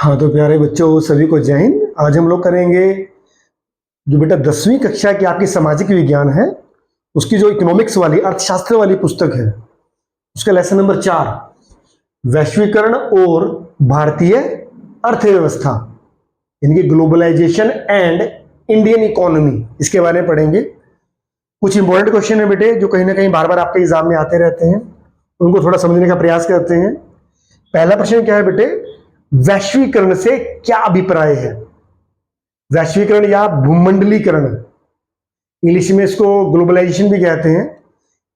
हाँ तो प्यारे बच्चों, सभी को जय हिंद। आज हम लोग करेंगे जो बेटा 10वीं कक्षा की आपकी सामाजिक विज्ञान है, उसकी जो इकोनॉमिक्स वाली अर्थशास्त्र वाली पुस्तक है, उसका लेसन नंबर 4 वैश्वीकरण और भारतीय अर्थव्यवस्था, इनकी ग्लोबलाइजेशन एंड इंडियन इकोनॉमी, इसके बारे में पढ़ेंगे। कुछ इंपॉर्टेंट क्वेश्चन है बेटे जो कहीं ना कहीं बार बार आपके एग्जाम में आते रहते हैं, उनको थोड़ा समझने का प्रयास करते हैं। पहला प्रश्न क्या है बेटे, वैश्वीकरण से क्या अभिप्राय है? वैश्वीकरण या भूमंडलीकरण, इंग्लिश में इसको ग्लोबलाइजेशन भी कहते हैं,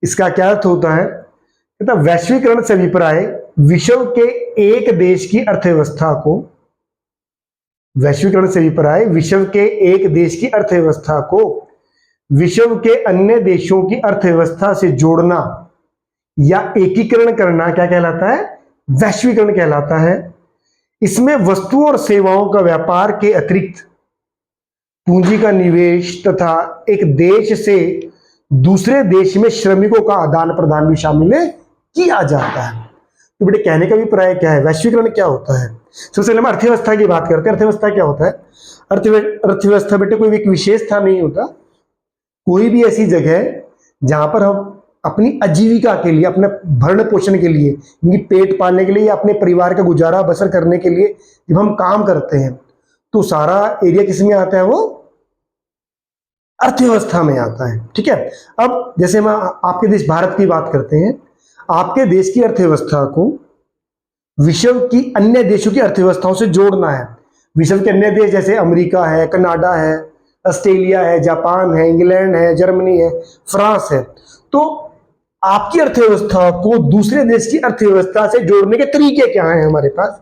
इसका क्या अर्थ होता है? कहता वैश्वीकरण से अभिप्राय विश्व के एक देश की अर्थव्यवस्था को, वैश्वीकरण से अभिप्राय विश्व के एक देश की अर्थव्यवस्था को विश्व के अन्य देशों की अर्थव्यवस्था से जोड़ना या एकीकरण करना क्या कहलाता है? वैश्वीकरण कहलाता है। इसमें वस्तुओं और सेवाओं का व्यापार के अतिरिक्त पूंजी का निवेश तथा एक देश से दूसरे देश में श्रमिकों का आदान प्रदान भी शामिल किया जाता है। तो बेटे कहने का अभिप्राय क्या है, वैश्वीकरण क्या होता है? सबसे पहले हम अर्थव्यवस्था की बात करते हैं। अर्थव्यवस्था क्या होता है? अर्थव्यवस्था बेटे कोई एक विशेष स्थान नहीं होता, कोई भी ऐसी जगह जहां पर हम अपनी आजीविका के लिए, अपने भरण पोषण के लिए, इनकी पेट पालने के लिए या अपने परिवार का गुजारा बसर करने के लिए जब हम काम करते हैं तो सारा एरिया किस में आता है? वो अर्थव्यवस्था में आता है। ठीक है। अब जैसे हम आपके देश भारत की बात करते हैं, आपके देश की अर्थव्यवस्था को विश्व की अन्य देशों की अर्थव्यवस्थाओं से जोड़ना है। विश्व के अन्य देश जैसे अमेरिका है, कनाडा है, ऑस्ट्रेलिया है, जापान है, इंग्लैंड है, जर्मनी है, फ्रांस है, तो आपकी अर्थव्यवस्था को दूसरे देश की अर्थव्यवस्था से जोड़ने के तरीके क्या हैं हमारे पास?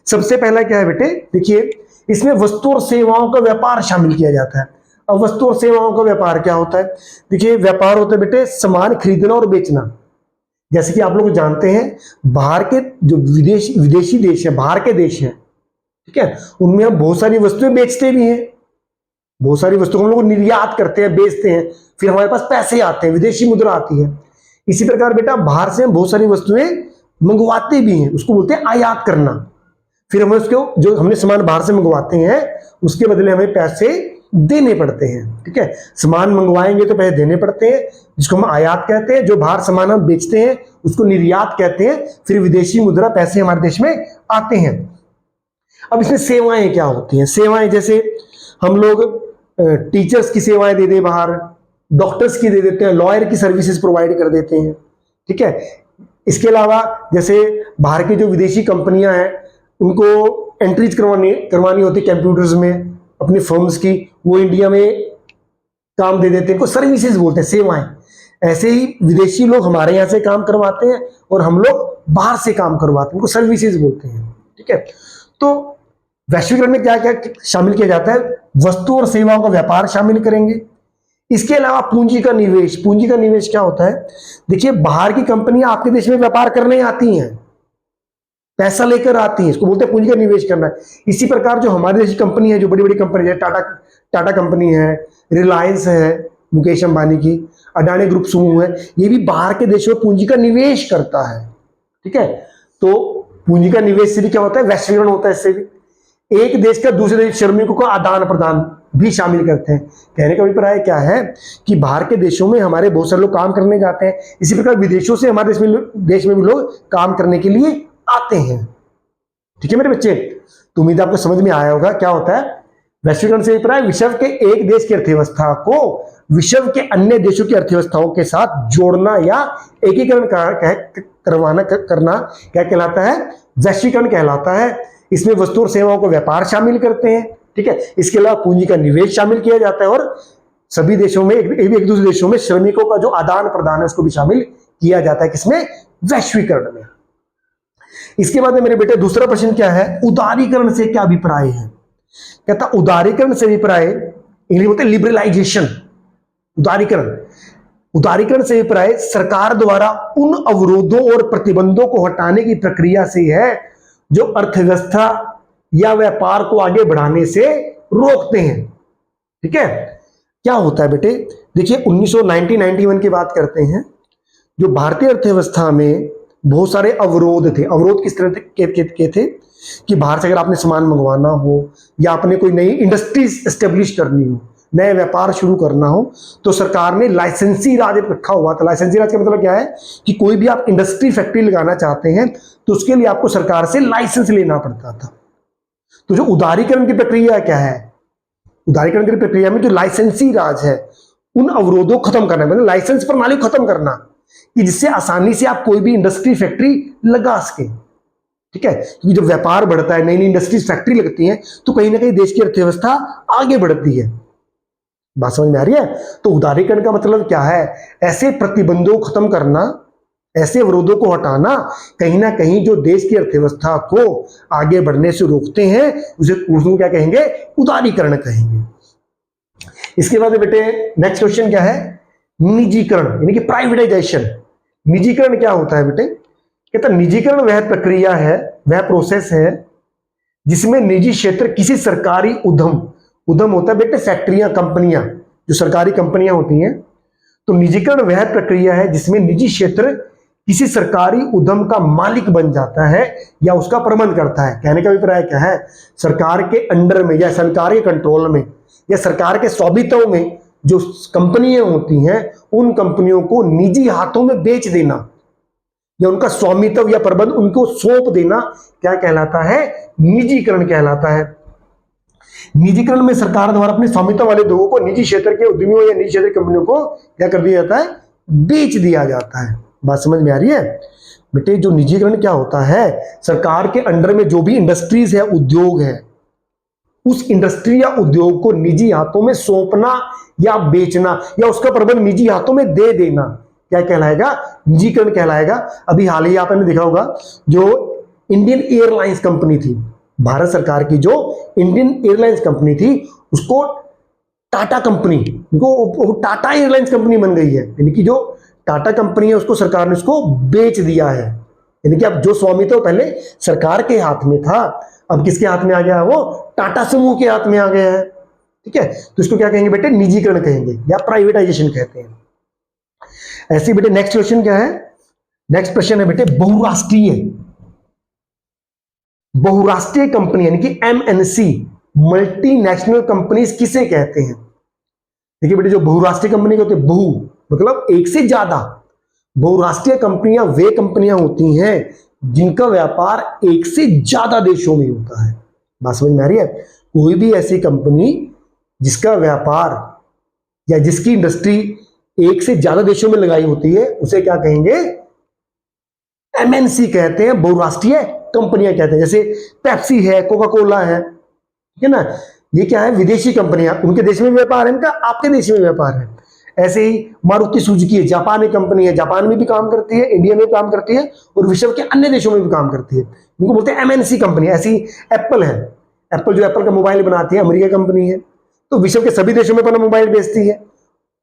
सबसे पहला क्या है बेटे, देखिए इसमें वस्तु और सेवाओं का व्यापार शामिल किया जाता है। अब वस्तु और सेवाओं का व्यापार क्या होता है? देखिए व्यापार होता है बेटे सामान खरीदना और बेचना। जैसे कि आप लोग जानते हैं बाहर के जो विदेशी देश है, बाहर के देश हैं, ठीक है, उनमें हम बहुत सारी वस्तुएं बेचते भी हैं, बहुत सारी वस्तुओं हम लोग निर्यात करते हैं, बेचते हैं, फिर हमारे पास पैसे आते हैं, विदेशी मुद्रा आती है। इसी प्रकार बेटा बाहर से हम बहुत सारी वस्तुएं मंगवाते भी हैं, उसको बोलते हैं आयात करना। फिर हमें उसको जो हमने सामान बाहर से मंगवाते हैं उसके बदले हमें पैसे देने पड़ते हैं। ठीक है, सामान मंगवाएंगे तो पैसे देने पड़ते हैं, जिसको हम आयात कहते हैं। जो बाहर सामान हम बेचते हैं उसको निर्यात कहते हैं। फिर विदेशी मुद्रा पैसे हमारे देश में आते हैं। अब इसमें सेवाएं क्या होती हैं? सेवाएं जैसे हम लोग टीचर्स की सेवाएं दे दें, बाहर डॉक्टर्स की दे देते हैं, लॉयर की सर्विसेज प्रोवाइड कर देते हैं। ठीक है, इसके अलावा जैसे बाहर की जो विदेशी कंपनियां हैं उनको एंट्रीज करवानी होती है कंप्यूटर्स में अपनी फर्म्स की, वो इंडिया में काम दे देते हैं, इनको सर्विसेज बोलते हैं, सेवाएं। ऐसे ही विदेशी लोग हमारे यहाँ से काम करवाते हैं और हम लोग बाहर से काम करवाते हैं, उनको सर्विसेज बोलते हैं। ठीक है, तो वैश्वीकरण में क्या क्या शामिल किया जाता है? वस्तु और सेवाओं का व्यापार शामिल करेंगे। इसके अलावा पूंजी का निवेश। पूंजी का निवेश क्या होता है? देखिए बाहर की कंपनियां आपके देश में व्यापार करने आती हैं, पैसा लेकर आती हैं, इसको बोलते हैं पूंजी का निवेश करना। इसी प्रकार जो हमारे देश की कंपनी है, जो बड़ी बड़ी कंपनी है, टाटा कंपनी है, रिलायंस है मुकेश अंबानी की, अडानी ग्रुप समूह है, ये भी बाहर के देशों में पूंजी का निवेश करता है। ठीक है, तो पूंजी का निवेश से भी क्या होता है? वैश्वीकरण होता है। इससे भी एक देश का दूसरे देश श्रमिकों का आदान प्रदान भी शामिल करते हैं। कहने का अभिप्राय क्या है कि बाहर के देशों में हमारे बहुत सारे लोग काम करने जाते हैं, इसी प्रकार विदेशों से हमारे देश में भी लोग काम करने के लिए आते हैं। ठीक है मेरे बच्चे, तो उम्मीद आपको समझ में आया होगा क्या होता है वैश्वीकरण से अभिप्राय। विश्व के एक देश की अर्थव्यवस्था को विश्व के अन्य देशों की अर्थव्यवस्थाओं के साथ जोड़ना या एकीकरण करना क्या कहलाता है? वैश्वीकरण कहलाता है। इसमें वस्तु और सेवाओं को व्यापार शामिल करते हैं। ठीक है, इसके अलावा पूंजी का निवेश शामिल किया जाता है और सभी देशों में एक दूसरे देशों में श्रमिकों का जो आदान प्रदान है उसको भी शामिल किया जाता है। किसमें? वैश्वीकरण में। इसके बाद में मेरे बेटे दूसरा प्रश्न क्या है, उदारीकरण से क्या अभिप्राय है? कहता उदारीकरण से अभिप्राय, इंग्लिश बोलते हैं लिबरलाइजेशन। उदारीकरण से अभिप्राय सरकार द्वारा उन अवरोधों और प्रतिबंधों को हटाने की प्रक्रिया से है जो अर्थव्यवस्था या व्यापार को आगे बढ़ाने से रोकते हैं। ठीक है, क्या होता है बेटे? देखिए 1991 की बात करते हैं, जो भारतीय अर्थव्यवस्था में बहुत सारे अवरोध थे। अवरोध किस तरह के थे? कि बाहर से अगर आपने सामान मंगवाना हो या आपने कोई नई इंडस्ट्रीज एस्टेब्लिश करनी हो, नए व्यापार शुरू करना हो, तो सरकार ने लाइसेंसी राज रखा हुआ था। लाइसेंसी राज का मतलब क्या है कि कोई भी आप इंडस्ट्री फैक्ट्री लगाना चाहते हैं तो उसके लिए आपको सरकार से लाइसेंस लेना पड़ता था। तो जो उदारीकरण की प्रक्रिया क्या है, उदारीकरण की प्रक्रिया में जो लाइसेंसी राज है उन अवरोधों को खत्म करना, मतलब लाइसेंस प्रणाली को खत्म करना, कि जिससे आसानी से आप कोई भी इंडस्ट्री फैक्ट्री लगा सके। ठीक है, क्योंकि जब व्यापार बढ़ता है, नई नई इंडस्ट्रीज फैक्ट्री लगती हैं, तो कहीं ना कहीं देश की अर्थव्यवस्था आगे बढ़ती है। बात समझ में आ रही है? तो उदारीकरण का मतलब क्या है? ऐसे प्रतिबंधों को खत्म करना, ऐसे अवरोधों को हटाना, कहीं ना कहीं जो देश की अर्थव्यवस्था को आगे बढ़ने से रोकते हैं, उसको क्या कहेंगे? उदारीकरण कहेंगे। इसके बाद बेटे नेक्स्ट क्वेश्चन क्या है? निजीकरण, यानी कि प्राइवेटाइजेशन। निजीकरण क्या होता है बेटे? कहता निजीकरण वह प्रक्रिया है, वह प्रोसेस है जिसमें निजी क्षेत्र किसी सरकारी उद्यम होता है बेटे फैक्ट्रियां, कंपनियां, जो सरकारी कंपनियां होती हैं। तो निजीकरण वह प्रक्रिया है जिसमें निजी क्षेत्र किसी सरकारी उद्यम का मालिक बन जाता है या उसका प्रबंध करता है। कहने का अभिप्राय क्या है? सरकार के अंडर में या सरकार के कंट्रोल में या सरकार के स्वामित्व में जो कंपनियां होती हैं, उन कंपनियों को निजी हाथों में बेच देना या उनका स्वामित्व या प्रबंध उनको सौंप देना क्या कहलाता है? निजीकरण कहलाता है। निजीकरण में सरकार द्वारा अपने स्वामित्व वाले लोगों को निजी क्षेत्र के उद्यमियों या निजी क्षेत्र की कंपनियों को क्या कर दिया जाता है? बेच दिया जाता है। बात समझ में आ रही है बेटे? जो निजीकरण क्या होता है? सरकार के अंडर में जो भी इंडस्ट्रीज है, उद्योग है, उस इंडस्ट्री या उद्योग को निजी हाथों में सौंपना या बेचना या उसका प्रबंध निजी हाथों में दे देना क्या कहलाएगा? निजीकरण कहलाएगा। अभी हाल ही आपने देखा होगा जो इंडियन एयरलाइंस कंपनी थी, भारत सरकार की जो इंडियन एयरलाइंस कंपनी थी, उसको टाटा कंपनी, वो टाटा एयरलाइंस कंपनी बन गई है। यानी कि जो टाटा कंपनी है उसको सरकार ने उसको बेच दिया है। यानी कि अब जो स्वामित्व पहले सरकार के हाथ में था, अब किसके हाथ में आ गया? वो टाटा समूह के हाथ में आ गया है। ठीक है, तो इसको क्या कहेंगे बेटे? निजीकरण कहेंगे या प्राइवेटाइजेशन कहते हैं। ऐसे बेटे नेक्स्ट क्वेश्चन क्या है? नेक्स्ट प्रश्न है बेटे बहुराष्ट्रीय। बहुराष्ट्रीय कंपनी यानी कि एमएनसी, मल्टीनेशनल कंपनीज किसे कहते हैं? देखिए बेटे, जो बहुराष्ट्रीय कंपनी होती है, बहु मतलब एक से ज्यादा। बहुराष्ट्रीय कंपनियां वे कंपनियां होती हैं जिनका व्यापार एक से ज्यादा देशों में होता है। बात समझ में आ रही है? कोई भी ऐसी कंपनी जिसका व्यापार या जिसकी इंडस्ट्री एक से ज्यादा देशों में लगाई होती है, उसे क्या कहेंगे? एमएनसी कहते हैं, बहुराष्ट्रीय कंपनियां कहते हैं। जैसे पेप्सी है, कोका कोला है, ठीक है ना, ये क्या है? विदेशी कंपनियां, उनके देश में व्यापार है इनका, आपके देश में व्यापार है। ऐसे ही मारुति सुजुकी है, जापानी कंपनी है, जापान में भी काम करती है, इंडिया में भी काम करती है और विश्व के अन्य देशों में भी काम करती है। इनको बोलते हैं एमएनसी कंपनी। ऐसी एप्पल है, एप्पल जो एप्पल का मोबाइल बनाती है, अमेरिका कंपनी है, तो विश्व के सभी देशों में अपना मोबाइल बेचती है।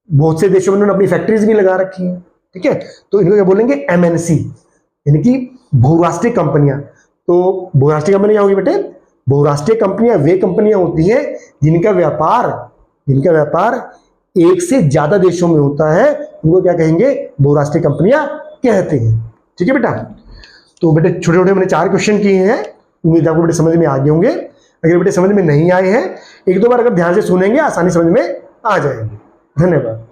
बहुत से देशों में उन्होंने अपनी फैक्ट्रीज भी लगा रखी है। ठीक है, तो इनको क्या बोलेंगे? एमएनसी, यानी कि बहुराष्ट्रीय कंपनियां। तो बहुराष्ट्रीय कंपनियां होगी बेटे, बहुराष्ट्रीय कंपनियां वे कंपनियां होती हैं जिनका व्यापार एक से ज्यादा देशों में होता है, उनको क्या कहेंगे? बहुराष्ट्रीय कंपनियां कहते हैं। ठीक है बेटा, तो बेटे छोटे छोटे मैंने 4 क्वेश्चन किए हैं, उम्मीद है आपको बेटे समझ में आ गए होंगे। अगर बेटे समझ में नहीं आए हैं, एक दो बार अगर ध्यान से सुनेंगे आसानी समझ में आ जाएंगे। धन्यवाद।